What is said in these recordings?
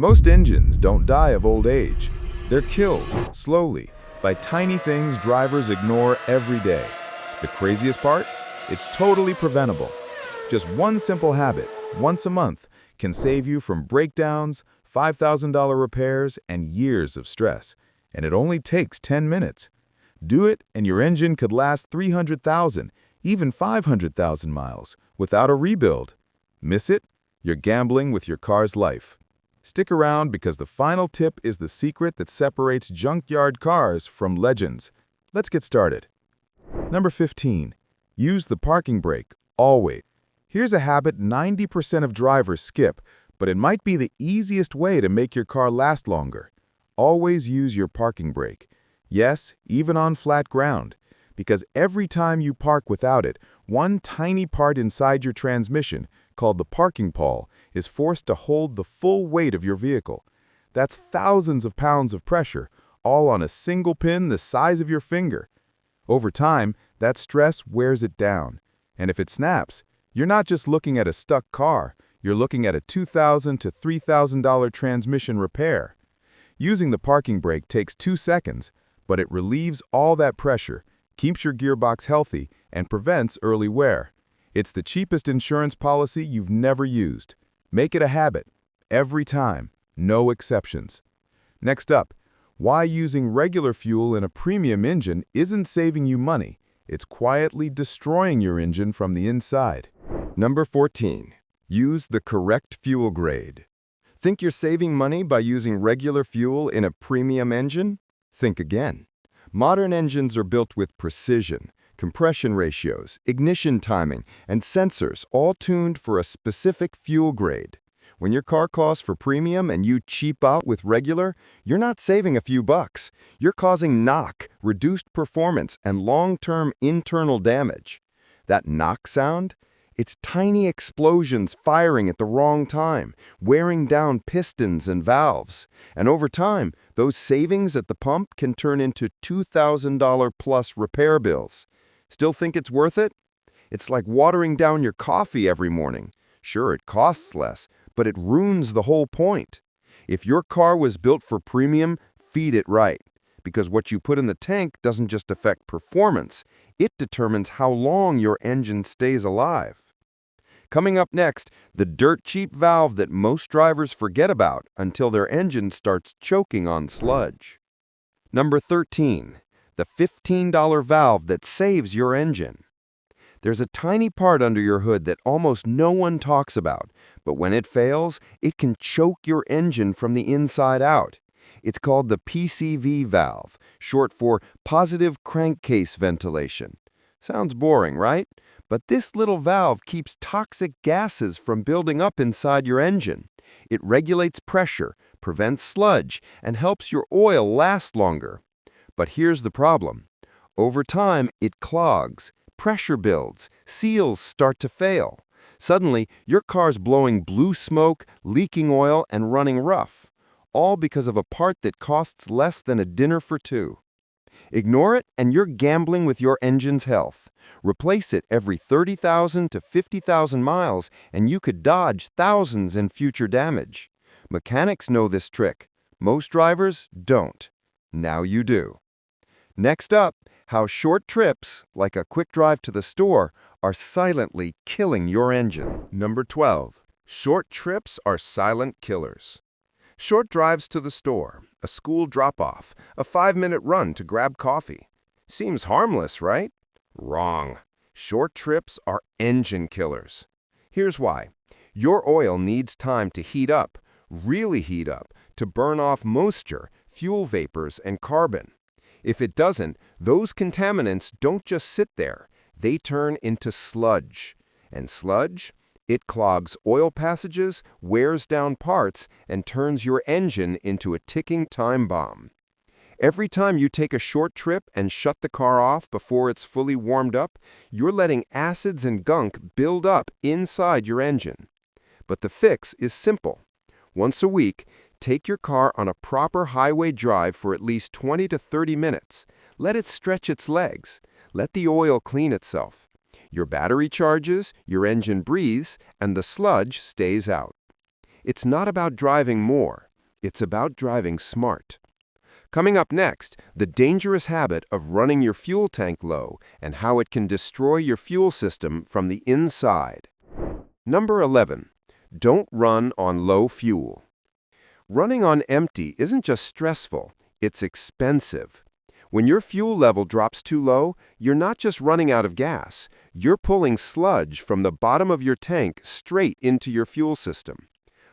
Most engines don't die of old age. They're killed, slowly, by tiny things drivers ignore every day. The craziest part? It's totally preventable. Just one simple habit, once a month, can save you from breakdowns, $5,000 repairs, and years of stress. And it only takes 10 minutes. Do it, and your engine could last 300,000, even 500,000 miles, without a rebuild. Miss it? You're gambling with your car's life. Stick around because the final tip is the secret that separates junkyard cars from legends. Let's get started. Number 15. Use the parking brake, always. Here's a habit 90% of drivers skip, but it might be the easiest way to make your car last longer. Always use your parking brake. Yes, even on flat ground. Because every time you park without it, one tiny part inside your transmission, called the parking pawl, is forced to hold the full weight of your vehicle. That's thousands of pounds of pressure, all on a single pin the size of your finger. Over time, that stress wears it down. And if it snaps, you're not just looking at a stuck car, you're looking at a $2,000 to $3,000 transmission repair. Using the parking brake takes 2 seconds, but it relieves all that pressure, keeps your gearbox healthy, and prevents early wear. It's the cheapest insurance policy you've never used. Make it a habit, every time, no exceptions. Next up, why using regular fuel in a premium engine isn't saving you money. It's quietly destroying your engine from the inside. Number 14. Use the correct fuel grade. Think you're saving money by using regular fuel in a premium engine? Think again. Modern engines are built with precision, compression ratios, ignition timing, and sensors all tuned for a specific fuel grade. When your car costs for premium and you cheap out with regular, you're not saving a few bucks. You're causing knock, reduced performance, and long-term internal damage. That knock sound? It's tiny explosions firing at the wrong time, wearing down pistons and valves. And over time, those savings at the pump can turn into $2,000 plus repair bills. Still think it's worth it? It's like watering down your coffee every morning. Sure, it costs less, but it ruins the whole point. If your car was built for premium, feed it right. Because what you put in the tank doesn't just affect performance, it determines how long your engine stays alive. Coming up next, the dirt-cheap valve that most drivers forget about until their engine starts choking on sludge. Number 13. The $15 valve that saves your engine. There's a tiny part under your hood that almost no one talks about, but when it fails, it can choke your engine from the inside out. It's called the PCV valve, short for positive crankcase ventilation. Sounds boring, right? But this little valve keeps toxic gases from building up inside your engine. It regulates pressure, prevents sludge, and helps your oil last longer. But here's the problem. Over time, it clogs, pressure builds, seals start to fail. Suddenly, your car's blowing blue smoke, leaking oil, and running rough. All because of a part that costs less than a dinner for two. Ignore it and you're gambling with your engine's health. Replace it every 30,000 to 50,000 miles and you could dodge thousands in future damage. Mechanics know this trick. Most drivers don't. Now you do. Next up, how short trips, like a quick drive to the store, are silently killing your engine. Number 12. Short trips are silent killers. Short drives to the store, a school drop-off, a 5-minute run to grab coffee. Seems harmless, right? Wrong. Short trips are engine killers. Here's why. Your oil needs time to heat up, really heat up, to burn off moisture, fuel vapors, and carbon. If it doesn't, those contaminants don't just sit there. They turn into sludge. And sludge? It clogs oil passages, wears down parts, and turns your engine into a ticking time bomb. Every time you take a short trip and shut the car off before it's fully warmed up, you're letting acids and gunk build up inside your engine. But the fix is simple. Once a week, take your car on a proper highway drive for at least 20 to 30 minutes. Let it stretch its legs. Let the oil clean itself. Your battery charges, your engine breathes, and the sludge stays out. It's not about driving more. It's about driving smart. Coming up next, the dangerous habit of running your fuel tank low and how it can destroy your fuel system from the inside. Number 11. Don't run on low fuel. Running on empty isn't just stressful, it's expensive. When your fuel level drops too low, you're not just running out of gas, you're pulling sludge from the bottom of your tank straight into your fuel system.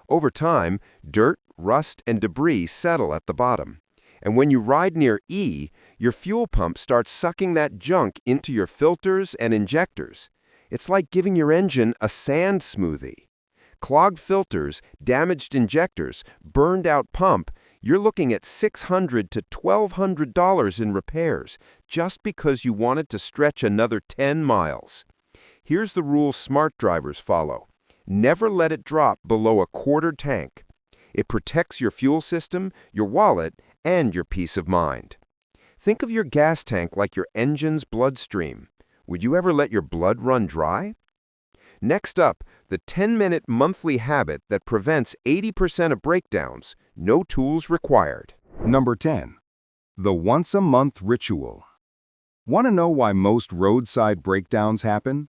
Over time, dirt, rust, and debris settle at the bottom. And when you ride near E, your fuel pump starts sucking that junk into your filters and injectors. It's like giving your engine a sand smoothie. Clogged filters, damaged injectors, burned out pump, you're looking at $600 to $1,200 in repairs just because you wanted to stretch another 10 miles. Here's the rule smart drivers follow. Never let it drop below a quarter tank. It protects your fuel system, your wallet, and your peace of mind. Think of your gas tank like your engine's bloodstream. Would you ever let your blood run dry? Next up, the 10-minute monthly habit that prevents 80% of breakdowns, no tools required. Number 10. The once-a-month ritual. Want to know why most roadside breakdowns happen?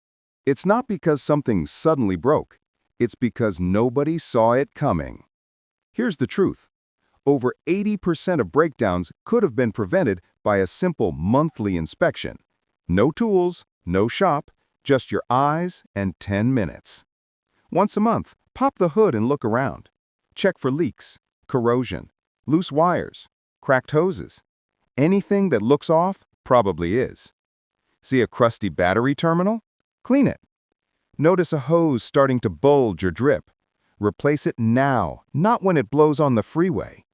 It's not because something suddenly broke. It's because nobody saw it coming. Here's the truth. Over 80% of breakdowns could have been prevented by a simple monthly inspection. No tools, no shop, just your eyes and 10 minutes. Once a month, pop the hood and look around. Check for leaks, corrosion, loose wires, cracked hoses. Anything that looks off probably is. See a crusty battery terminal? Clean it. Notice a hose starting to bulge or drip. Replace it now, not when it blows on the freeway.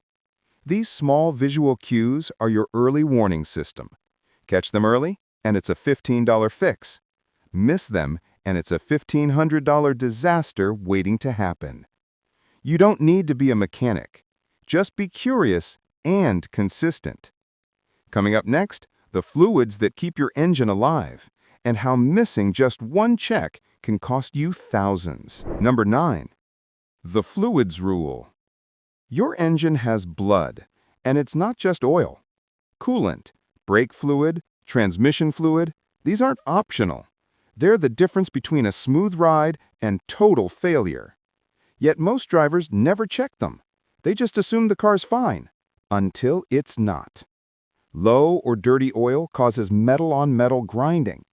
These small visual cues are your early warning system. Catch them early, and it's a $15 fix. Miss them, and it's a $1,500 disaster waiting to happen. You don't need to be a mechanic. Just be curious and consistent. Coming up next, the fluids that keep your engine alive, and how missing just one check can cost you thousands. Number 9. The fluids rule. Your engine has blood, and it's not just oil. Coolant, brake fluid, transmission fluid, these aren't optional. They're the difference between a smooth ride and total failure. Yet most drivers never check them. They just assume the car's fine, until it's not. Low or dirty oil causes metal-on-metal grinding.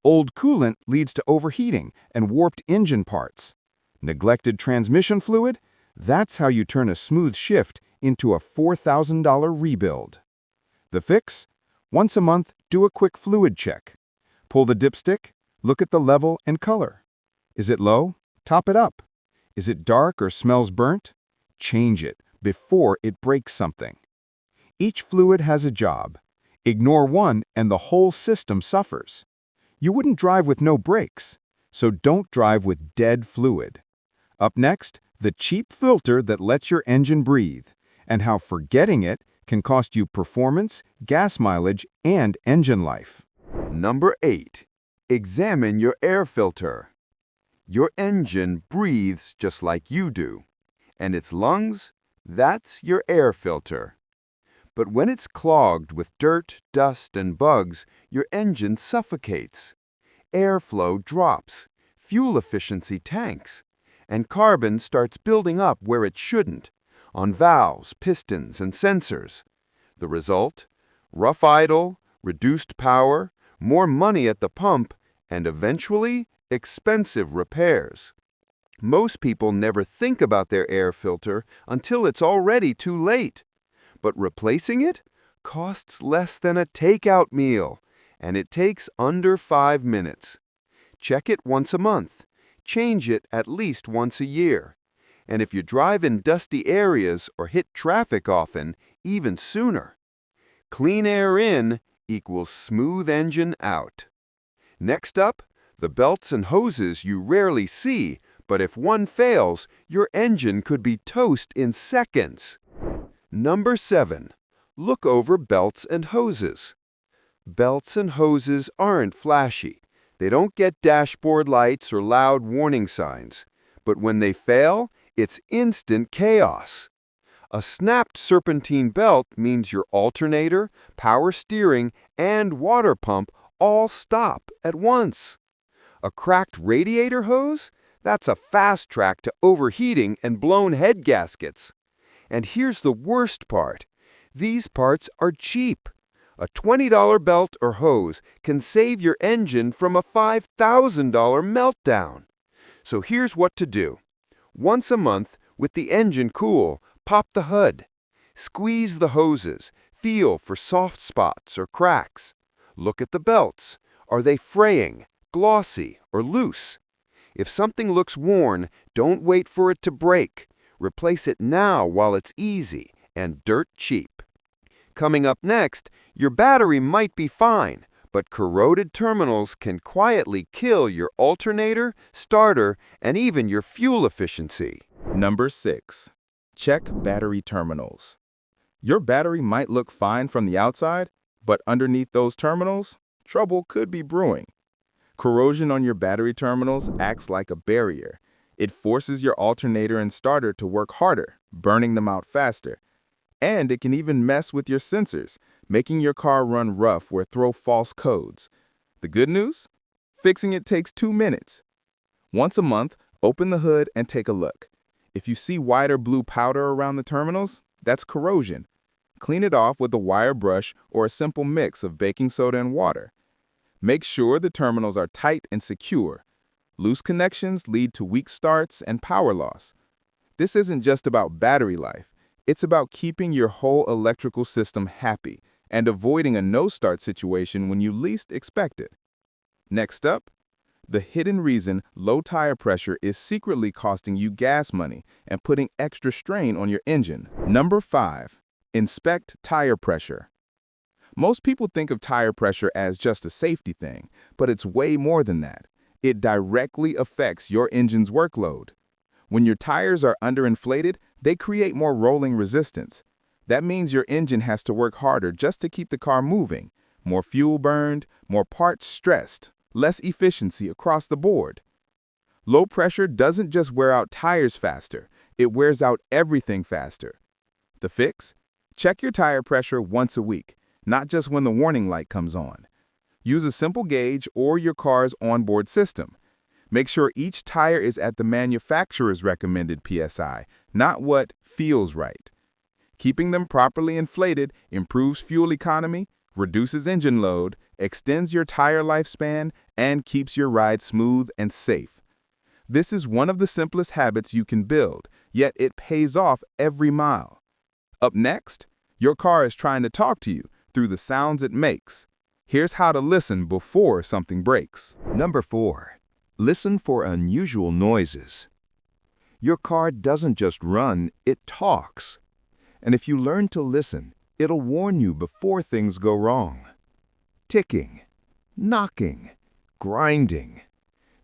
Old coolant leads to overheating and warped engine parts. Neglected transmission fluid? That's how you turn a smooth shift into a $4,000 rebuild. The fix? Once a month, do a quick fluid check. Pull the dipstick, look at the level and color. Is it low? Top it up. Is it dark or smells burnt? Change it before it breaks something. Each fluid has a job. Ignore one and the whole system suffers. You wouldn't drive with no brakes, so don't drive with dead fluid. Up next, the cheap filter that lets your engine breathe, and how forgetting it can cost you performance, gas mileage, and engine life. Number 8. Examine your air filter. Your engine breathes just like you do, and its lungs, that's your air filter. But when it's clogged with dirt, dust, and bugs, your engine suffocates. Airflow drops, fuel efficiency tanks, and carbon starts building up where it shouldn't, on valves, pistons, and sensors. The result? Rough idle, reduced power, more money at the pump, and eventually, expensive repairs. Most people never think about their air filter until it's already too late. But replacing it costs less than a takeout meal, and it takes under 5 minutes. Check it once a month. Change it at least once a year. And if you drive in dusty areas or hit traffic often, even sooner. Clean air in equals smooth engine out. Next up, the belts and hoses you rarely see, but if one fails, your engine could be toast in seconds. Number 7. Look over belts and hoses. Belts and hoses aren't flashy. They don't get dashboard lights or loud warning signs. But when they fail, it's instant chaos. A snapped serpentine belt means your alternator, power steering, and water pump all stop at once. A cracked radiator hose? That's a fast track to overheating and blown head gaskets. And here's the worst part. These parts are cheap. A $20 belt or hose can save your engine from a $5,000 meltdown. So here's what to do. Once a month, with the engine cool, pop the hood. Squeeze the hoses. Feel for soft spots or cracks. Look at the belts. Are they fraying, glossy, or loose? If something looks worn, don't wait for it to break. Replace it now while it's easy and dirt cheap. Coming up next, your battery might be fine, but corroded terminals can quietly kill your alternator, starter, and even your fuel efficiency. Number 6. Check battery terminals. Your battery might look fine from the outside, but underneath those terminals, trouble could be brewing. Corrosion on your battery terminals acts like a barrier. It forces your alternator and starter to work harder, burning them out faster. And it can even mess with your sensors, making your car run rough or throw false codes. The good news? Fixing it takes 2 minutes. Once a month, open the hood and take a look. If you see white or blue powder around the terminals, that's corrosion. Clean it off with a wire brush or a simple mix of baking soda and water. Make sure the terminals are tight and secure. Loose connections lead to weak starts and power loss. This isn't just about battery life. It's about keeping your whole electrical system happy and avoiding a no-start situation when you least expect it. Next up, the hidden reason low tire pressure is secretly costing you gas money and putting extra strain on your engine. Number 5. Inspect tire pressure. Most people think of tire pressure as just a safety thing, but it's way more than that. It directly affects your engine's workload. When your tires are underinflated, they create more rolling resistance. That means your engine has to work harder just to keep the car moving. More fuel burned, more parts stressed, less efficiency across the board. Low pressure doesn't just wear out tires faster, it wears out everything faster. The fix? Check your tire pressure once a week, not just when the warning light comes on. Use a simple gauge or your car's onboard system. Make sure each tire is at the manufacturer's recommended PSI, not what feels right. Keeping them properly inflated improves fuel economy, reduces engine load, extends your tire lifespan, and keeps your ride smooth and safe. This is one of the simplest habits you can build, yet it pays off every mile. Up next, your car is trying to talk to you through the sounds it makes. Here's how to listen before something breaks. Number 4. Listen for unusual noises. Your car doesn't just run, it talks. And if you learn to listen, it'll warn you before things go wrong. Ticking, knocking, grinding.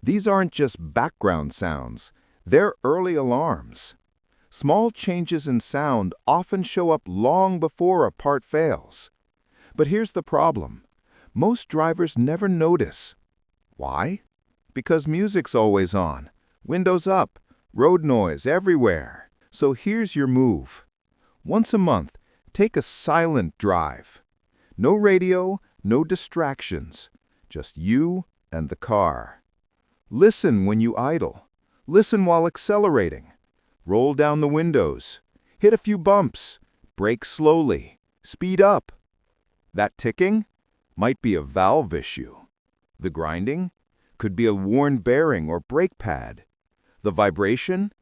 These aren't just background sounds, they're early alarms. Small changes in sound often show up long before a part fails. But here's the problem. Most drivers never notice. Why? Because music's always on, windows up, road noise everywhere. So here's your move. Once a month, take a silent drive. No radio, no distractions, just you and the car. Listen when you idle. Listen while accelerating. Roll down the windows. Hit a few bumps. Brake slowly. Speed up. That ticking might be a valve issue. The grinding could be a worn bearing or brake pad. The vibration?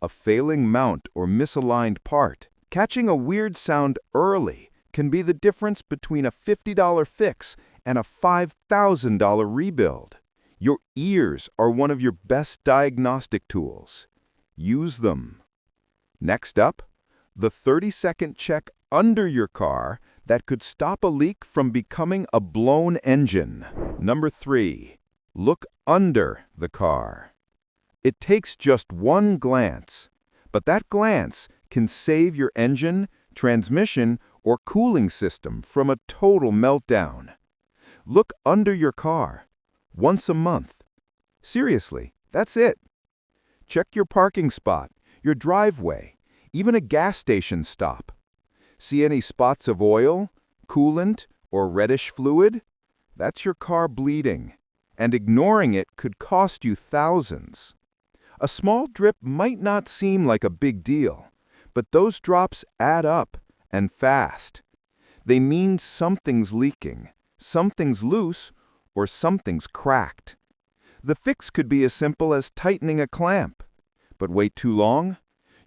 A failing mount or misaligned part. Catching a weird sound early can be the difference between a $50 fix and a $5,000 rebuild. Your ears are one of your best diagnostic tools. Use them. Next up, the 30-second check under your car that could stop a leak from becoming a blown engine. Number 3. Look under the car. It takes just one glance, but that glance can save your engine, transmission, or cooling system from a total meltdown. Look under your car once a month. Seriously, that's it. Check your parking spot, your driveway, even a gas station stop. See any spots of oil, coolant, or reddish fluid? That's your car bleeding, and ignoring it could cost you thousands. A small drip might not seem like a big deal, but those drops add up, and fast. They mean something's leaking, something's loose, or something's cracked. The fix could be as simple as tightening a clamp. But wait too long?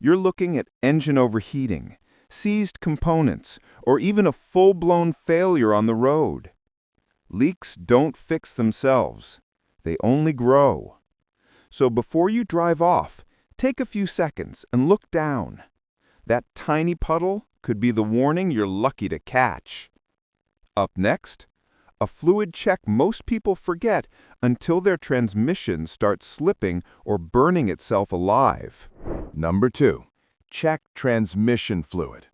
You're looking at engine overheating, seized components, or even a full-blown failure on the road. Leaks don't fix themselves. They only grow. So before you drive off, take a few seconds and look down. That tiny puddle could be the warning you're lucky to catch. Up next, a fluid check most people forget until their transmission starts slipping or burning itself alive. Number 2. Check transmission fluid.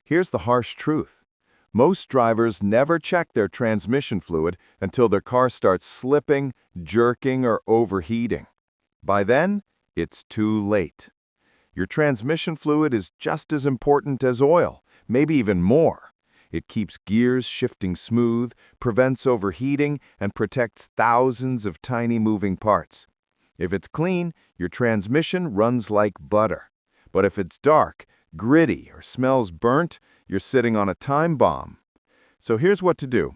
Here's the harsh truth. Most drivers never check their transmission fluid until their car starts slipping, jerking, or overheating. By then, it's too late. Your transmission fluid is just as important as oil, maybe even more. It keeps gears shifting smooth, prevents overheating, and protects thousands of tiny moving parts. If it's clean, your transmission runs like butter. But if it's dark, gritty, or smells burnt, you're sitting on a time bomb. So here's what to do.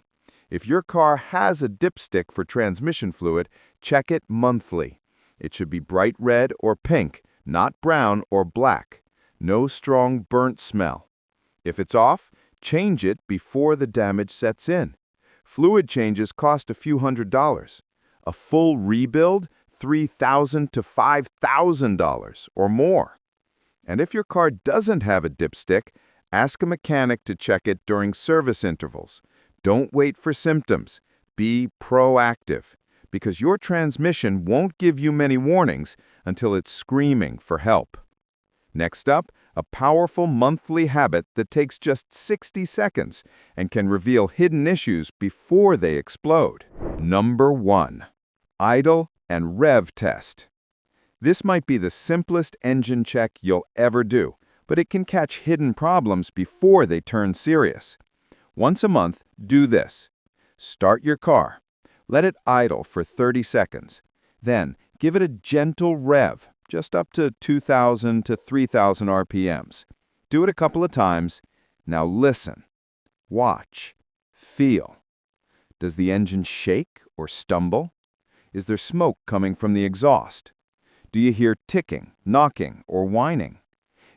If your car has a dipstick for transmission fluid, check it monthly. It should be bright red or pink, not brown or black. No strong burnt smell. If it's off, change it before the damage sets in. Fluid changes cost a few $100s. A full rebuild, $3,000 to $5,000 or more. And if your car doesn't have a dipstick, ask a mechanic to check it during service intervals. Don't wait for symptoms. Be proactive, because your transmission won't give you many warnings until it's screaming for help. Next up, a powerful monthly habit that takes just 60 seconds and can reveal hidden issues before they explode. Number 1. Idle and rev test. This might be the simplest engine check you'll ever do, but it can catch hidden problems before they turn serious. Once a month, do this. Start your car. Let it idle for 30 seconds. Then, give it a gentle rev, just up to 2,000 to 3,000 RPMs. Do it a couple of times. Now listen. Watch. Feel. Does the engine shake or stumble? Is there smoke coming from the exhaust? Do you hear ticking, knocking, or whining?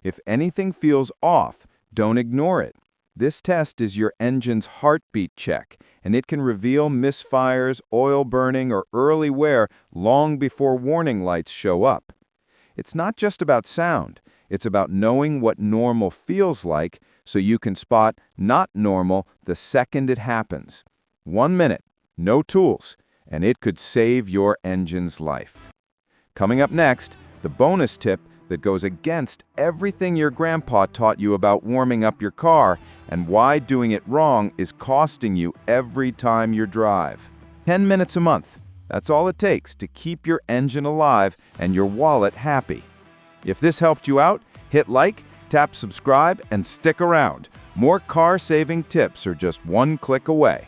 If anything feels off, don't ignore it. This test is your engine's heartbeat check, and it can reveal misfires, oil burning, or early wear long before warning lights show up. It's not just about sound. It's about knowing what normal feels like so you can spot not normal the second it happens. 1 minute, no tools, and it could save your engine's life. Coming up next, the bonus tip that goes against everything your grandpa taught you about warming up your car and why doing it wrong is costing you every time you drive. 10 minutes a month. That's all it takes to keep your engine alive and your wallet happy. If this helped you out, hit like, tap subscribe, and stick around. More car-saving tips are just one click away.